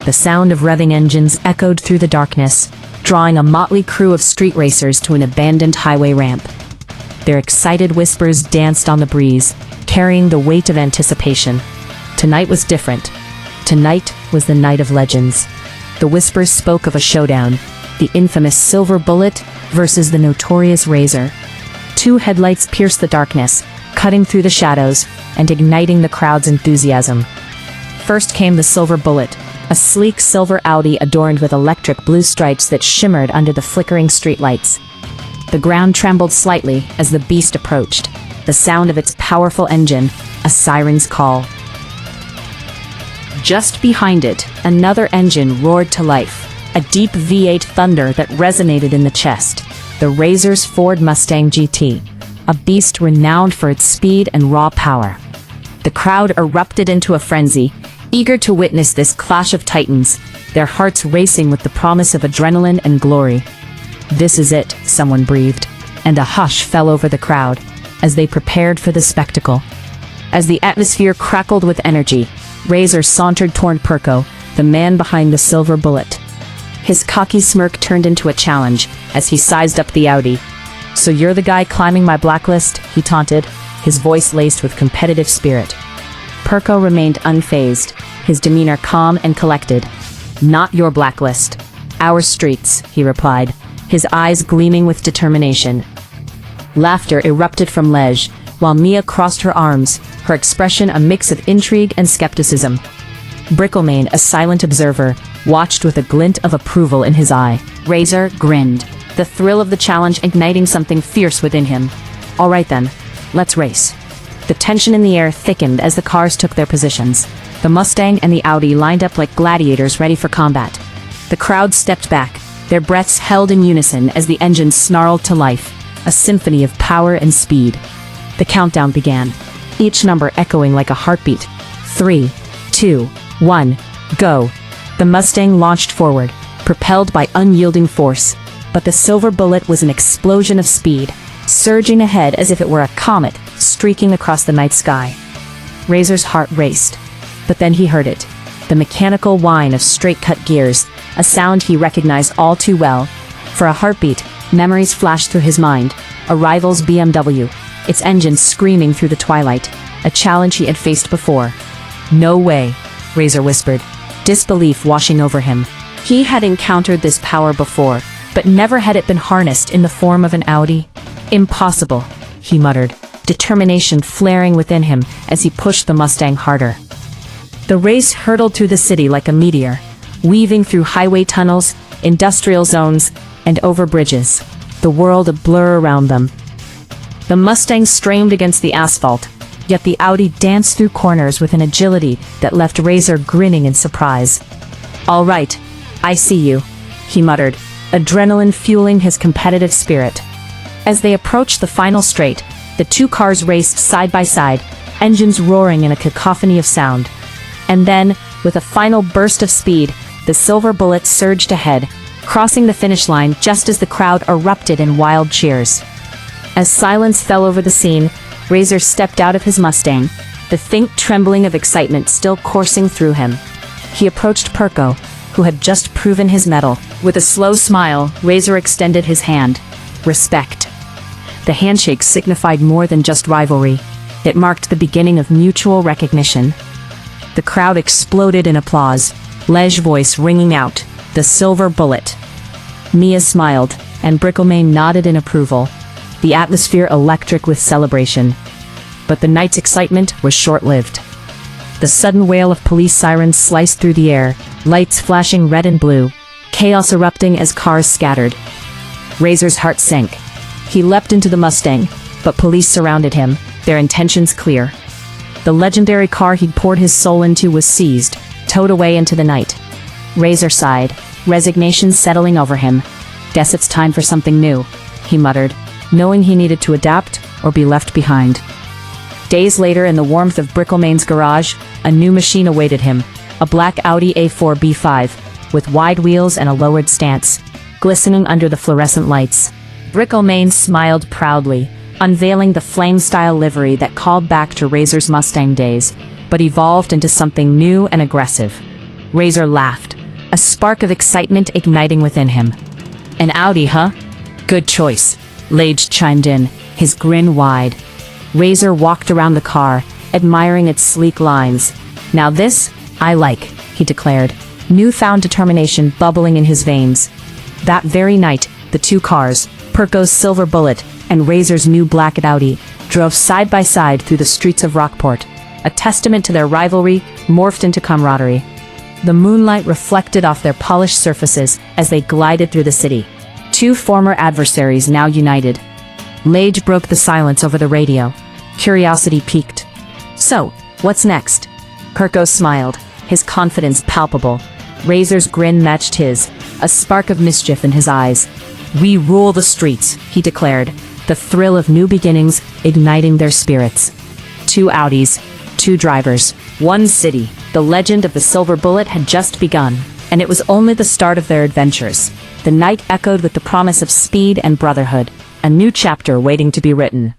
The sound of revving engines echoed through the darkness, drawing a motley crew of street racers to an abandoned highway ramp. Their excited whispers danced on the breeze, carrying the weight of anticipation. Tonight was different. Tonight was the night of legends. The whispers spoke of a showdown, the infamous Silver Bullet versus the notorious Razor. Two headlights pierced the darkness, cutting through the shadows and igniting the crowd's enthusiasm. First came the Silver Bullet, a sleek silver Audi adorned with electric blue stripes that shimmered under the flickering streetlights. The ground trembled slightly as the beast approached, the sound of its powerful engine, a siren's call. Just behind it, another engine roared to life, a deep V8 thunder that resonated in the chest, the Razor's Ford Mustang GT, a beast renowned for its speed and raw power. The crowd erupted into a frenzy, eager to witness this clash of titans, their hearts racing with the promise of adrenaline and glory. "This is it," someone breathed, and a hush fell over the crowd as they prepared for the spectacle. As the atmosphere crackled with energy, Razor sauntered toward Perko, the man behind the Silver Bullet. His cocky smirk turned into a challenge as he sized up the Audi. "So you're the guy climbing my blacklist?" he taunted, his voice laced with competitive spirit. Perko remained unfazed, his demeanor calm and collected. "Not your blacklist. Our streets," he replied, his eyes gleaming with determination. Laughter erupted from Lej, while Mia crossed her arms, her expression a mix of intrigue and skepticism. Bricklemane, a silent observer, watched with a glint of approval in his eye. Razor grinned, the thrill of the challenge igniting something fierce within him. "All right then, let's race." The tension in the air thickened as the cars took their positions. The Mustang and the Audi lined up like gladiators ready for combat. The crowd stepped back, their breaths held in unison as the engines snarled to life, a symphony of power and speed. The countdown began, each number echoing like a heartbeat. 3, 2, 1, go. The Mustang launched forward, propelled by unyielding force, but the Silver Bullet was an explosion of speed, surging ahead as if it were a comet streaking across the night sky. Razor's heart raced, but then he heard it, the mechanical whine of straight-cut gears, a sound he recognized all too well. For a heartbeat, memories flashed through his mind, a rival's BMW, its engine screaming through the twilight, a challenge he had faced before. "No way," Razor whispered, disbelief washing over him. He had encountered this power before, but never had it been harnessed in the form of an Audi. "Impossible," he muttered, determination flaring within him as he pushed the Mustang harder. The race hurtled through the city like a meteor, weaving through highway tunnels, industrial zones, and over bridges, the world a blur around them. The Mustang strained against the asphalt, yet the Audi danced through corners with an agility that left Razor grinning in surprise. "All right, I see you," he muttered, adrenaline fueling his competitive spirit. As they approached the final straight, the two cars raced side by side, engines roaring in a cacophony of sound. And then, with a final burst of speed, the Silver Bullet surged ahead, crossing the finish line just as the crowd erupted in wild cheers. As silence fell over the scene, Razor stepped out of his Mustang, the faint trembling of excitement still coursing through him. He approached Perko, who had just proven his mettle. With a slow smile, Razor extended his hand. Respect. The handshake signified more than just rivalry. It marked the beginning of mutual recognition. The crowd exploded in applause, Lej's voice ringing out, "The Silver Bullet." Mia smiled, and Bricklemane nodded in approval, the atmosphere electric with celebration. But the night's excitement was short-lived. The sudden wail of police sirens sliced through the air, lights flashing red and blue, chaos erupting as cars scattered. Razor's heart sank. He leapt into the Mustang, but police surrounded him, their intentions clear. The legendary car he'd poured his soul into was seized, towed away into the night. Razor sighed, resignation settling over him. "Guess it's time for something new," he muttered, knowing he needed to adapt or be left behind. Days later, in the warmth of Bricklemane's garage, a new machine awaited him, a black Audi A4 B5, with wide wheels and a lowered stance, glistening under the fluorescent lights. Bricklemane smiled proudly, unveiling the flame-style livery that called back to Razor's Mustang days, but evolved into something new and aggressive. Razor laughed, a spark of excitement igniting within him. An Audi, huh? Good choice, Lage chimed in, his grin wide. Razor walked around the car, admiring its sleek lines. Now this, I like, he declared, newfound determination bubbling in his veins. That very night, the two cars, Perko's silver Bullet and Razor's new black Audi, drove side by side through the streets of Rockport, a testament to their rivalry morphed into camaraderie. The moonlight reflected off their polished surfaces as they glided through the city. Two former adversaries now united. Lage broke the silence over the radio. Curiosity piqued. So, what's next? Perko smiled, his confidence palpable. Razor's grin matched his, a spark of mischief in his eyes. We rule the streets, he declared, the thrill of new beginnings igniting their spirits. Two Audis, two drivers, one city. The legend of the Silver Bullet had just begun, and it was only the start of their adventures. The night echoed with the promise of speed and brotherhood, a new chapter waiting to be written.